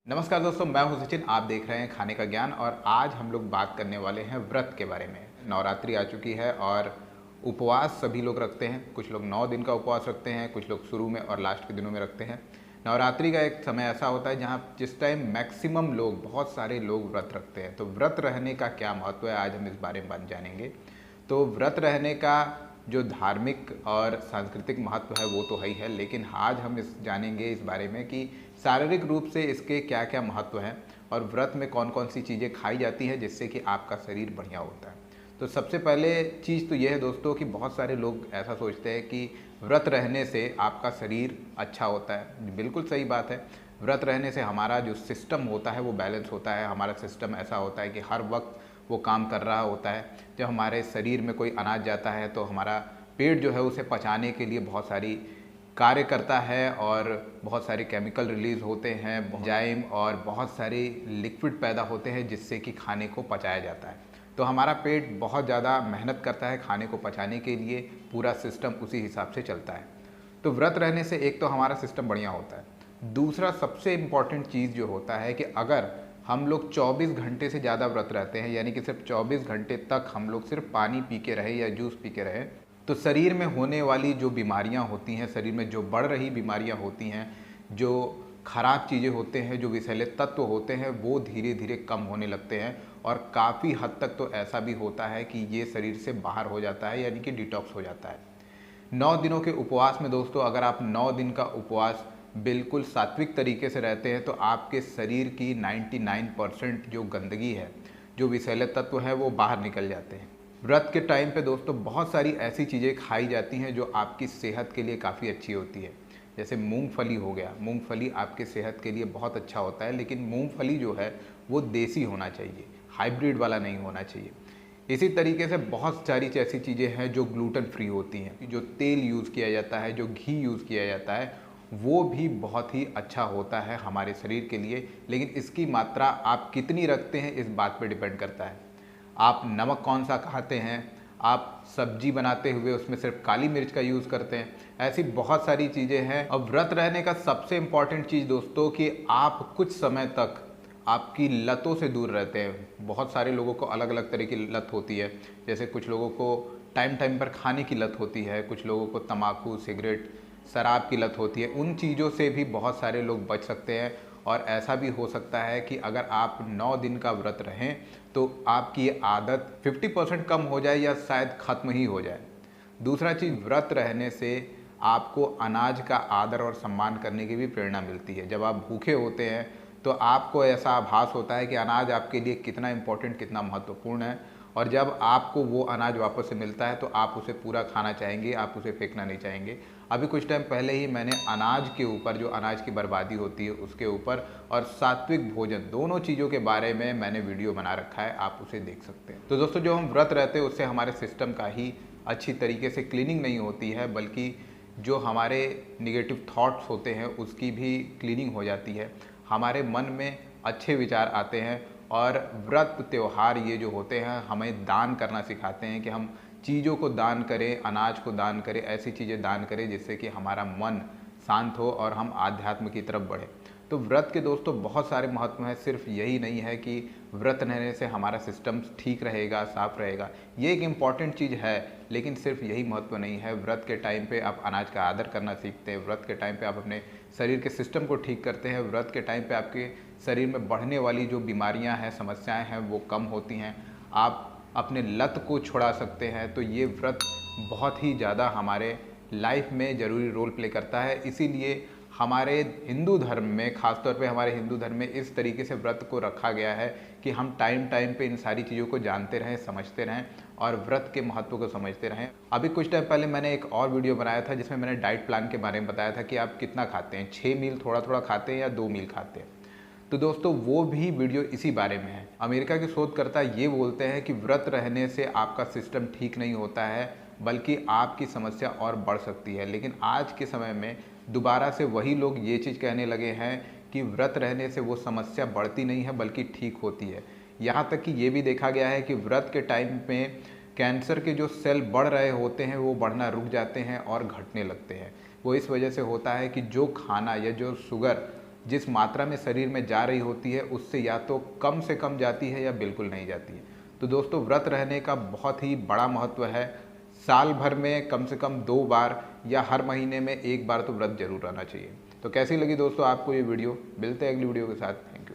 नमस्कार दोस्तों, मैं हूं सचिन। आप देख रहे हैं खाने का ज्ञान और आज हम लोग बात करने वाले हैं व्रत के बारे में। नवरात्रि आ चुकी है और उपवास सभी लोग रखते हैं। कुछ लोग 9 दिन का उपवास रखते हैं, कुछ लोग शुरू में और लास्ट के दिनों में रखते हैं। नवरात्रि का एक समय ऐसा होता है जहां जिस टाइम मैक्सिमम लोग, बहुत सारे लोग व्रत रखते हैं। तो व्रत रहने का क्या महत्व है, आज हम इस बारे में जानेंगे। तो व्रत रहने का जो धार्मिक और सांस्कृतिक महत्व है वो तो है ही है, लेकिन आज हम जानेंगे इस बारे में कि शारीरिक रूप से इसके क्या क्या महत्व हैं और व्रत में कौन कौन सी चीज़ें खाई जाती हैं जिससे कि आपका शरीर बढ़िया होता है। तो सबसे पहले चीज़ तो यह है दोस्तों कि बहुत सारे लोग ऐसा सोचते हैं कि व्रत रहने से आपका शरीर अच्छा होता है। बिल्कुल सही बात है। व्रत रहने से हमारा जो सिस्टम होता है वो बैलेंस होता है। हमारा सिस्टम ऐसा होता है कि हर वक्त वो काम कर रहा होता है। जब हमारे शरीर में कोई अनाज जाता है तो हमारा पेट जो है उसे पचाने के लिए बहुत सारी कार्य करता है और बहुत सारे केमिकल रिलीज़ होते हैं, एंजाइम और बहुत सारे लिक्विड पैदा होते हैं जिससे कि खाने को पचाया जाता है। तो हमारा पेट बहुत ज़्यादा मेहनत करता है खाने को पचाने के लिए, पूरा सिस्टम उसी हिसाब से चलता है। तो व्रत रहने से एक तो हमारा सिस्टम बढ़िया होता है। दूसरा सबसे इम्पॉर्टेंट चीज़ जो होता है कि अगर हम लोग 24 घंटे से ज़्यादा व्रत रहते हैं, यानी कि सिर्फ 24 घंटे तक हम लोग सिर्फ पानी पी के रहे या जूस पी के रहे, तो शरीर में होने वाली जो बीमारियां होती हैं, शरीर में जो बढ़ रही बीमारियां होती हैं, जो खराब चीज़ें होते हैं, जो विषैले तत्व होते हैं, वो धीरे धीरे कम होने लगते हैं। और काफ़ी हद तक तो ऐसा भी होता है कि ये शरीर से बाहर हो जाता है, यानी कि डिटॉक्स हो जाता है। 9 दिनों के उपवास में दोस्तों, अगर आप 9 दिन का उपवास बिल्कुल सात्विक तरीके से रहते हैं तो आपके शरीर की 99% जो गंदगी है, जो विषैले तत्व है, वो बाहर निकल जाते हैं। व्रत के टाइम पे दोस्तों बहुत सारी ऐसी चीज़ें खाई जाती हैं जो आपकी सेहत के लिए काफ़ी अच्छी होती है। जैसे मूंगफली हो गया। मूंगफली आपके सेहत के लिए बहुत अच्छा होता है, लेकिन मूंगफली जो है वो देसी होना चाहिए, हाइब्रिड वाला नहीं होना चाहिए। इसी तरीके से बहुत सारी ऐसी चीज़ें हैं जो ग्लूटेन फ्री होती हैं। जो तेल यूज़ किया जाता है, जो घी यूज़ किया जाता है, वो भी बहुत ही अच्छा होता है हमारे शरीर के लिए, लेकिन इसकी मात्रा आप कितनी रखते हैं इस बात पर डिपेंड करता है। आप नमक कौन सा खाते हैं, आप सब्जी बनाते हुए उसमें सिर्फ काली मिर्च का यूज़ करते हैं, ऐसी बहुत सारी चीज़ें हैं। अब व्रत रहने का सबसे इम्पॉर्टेंट चीज़ दोस्तों कि आप कुछ समय तक आपकी लतों से दूर रहते हैं। बहुत सारे लोगों को अलग अलग तरह की लत होती है। जैसे कुछ लोगों को टाइम टाइम पर खाने की लत होती है, कुछ लोगों को तम्बाकू, सिगरेट, शराब की लत होती है। उन चीज़ों से भी बहुत सारे लोग बच सकते हैं। और ऐसा भी हो सकता है कि अगर आप 9 दिन का व्रत रहें तो आपकी आदत 50% कम हो जाए या शायद ख़त्म ही हो जाए। दूसरा चीज़, व्रत रहने से आपको अनाज का आदर और सम्मान करने की भी प्रेरणा मिलती है। जब आप भूखे होते हैं तो आपको ऐसा आभास होता है कि अनाज आपके लिए कितना इम्पोर्टेंट, कितना महत्वपूर्ण है। और जब आपको वो अनाज वापस से मिलता है तो आप उसे पूरा खाना चाहेंगे, आप उसे फेंकना नहीं चाहेंगे। अभी कुछ टाइम पहले ही मैंने अनाज के ऊपर, जो अनाज की बर्बादी होती है उसके ऊपर, और सात्विक भोजन, दोनों चीज़ों के बारे में मैंने वीडियो बना रखा है, आप उसे देख सकते हैं। तो दोस्तों, जो हम व्रत रहते हैं उससे हमारे सिस्टम का ही अच्छी तरीके से क्लीनिंग नहीं होती है, बल्कि जो हमारे निगेटिव थॉट्स होते हैं उसकी भी क्लीनिंग हो जाती है। हमारे मन में अच्छे विचार आते हैं। और व्रत त्यौहार ये जो होते हैं हमें दान करना सिखाते हैं कि हम चीज़ों को दान करें, अनाज को दान करें, ऐसी चीज़ें दान करें जिससे कि हमारा मन शांत हो और हम आध्यात्म की तरफ बढ़ें। तो व्रत के दोस्तों बहुत सारे महत्व हैं। सिर्फ यही नहीं है कि व्रत रहने से हमारा सिस्टम ठीक रहेगा, साफ रहेगा, ये एक इम्पॉर्टेंट चीज़ है, लेकिन सिर्फ यही महत्व नहीं है। व्रत के टाइम पे आप अनाज का आदर करना सीखते हैं। व्रत के टाइम पे आप अपने शरीर के सिस्टम को ठीक करते हैं। व्रत के टाइम पे आपके शरीर में बढ़ने वाली जो बीमारियां हैं, समस्याएं हैं, वो कम होती हैं। आप अपने लत को छुड़ा सकते हैं। तो ये व्रत बहुत ही ज़्यादा हमारे लाइफ में ज़रूरी रोल प्ले करता है। इसीलिए हमारे हिंदू धर्म में, ख़ासतौर पे हमारे हिंदू धर्म में इस तरीके से व्रत को रखा गया है कि हम टाइम टाइम पे इन सारी चीज़ों को जानते रहें, समझते रहें और व्रत के महत्व को समझते रहें। अभी कुछ टाइम पहले मैंने एक और वीडियो बनाया था जिसमें मैंने डाइट प्लान के बारे में बताया था कि आप कितना खाते हैं, 6 मील थोड़ा थोड़ा खाते हैं या 2 मील खाते हैं। तो दोस्तों, वो भी वीडियो इसी बारे में है। अमेरिका के शोधकर्ता ये बोलते हैं कि व्रत रहने से आपका सिस्टम ठीक नहीं होता है, बल्कि आपकी समस्या और बढ़ सकती है। लेकिन आज के समय में दोबारा से वही लोग ये चीज़ कहने लगे हैं कि व्रत रहने से वो समस्या बढ़ती नहीं है बल्कि ठीक होती है। यहाँ तक कि ये भी देखा गया है कि व्रत के टाइम में कैंसर के जो सेल बढ़ रहे होते हैं वो बढ़ना रुक जाते हैं और घटने लगते हैं। वो इस वजह से होता है कि जो खाना या जो शुगर जिस मात्रा में शरीर में जा रही होती है उससे या तो कम से कम जाती है या बिल्कुल नहीं जाती है। तो दोस्तों व्रत रहने का बहुत ही बड़ा महत्व है। साल भर में कम से कम 2 बार या हर महीने में 1 बार तो व्रत जरूर रहना चाहिए। तो कैसी लगी दोस्तों आपको ये वीडियो? मिलते हैं अगली वीडियो के साथ। Thank you.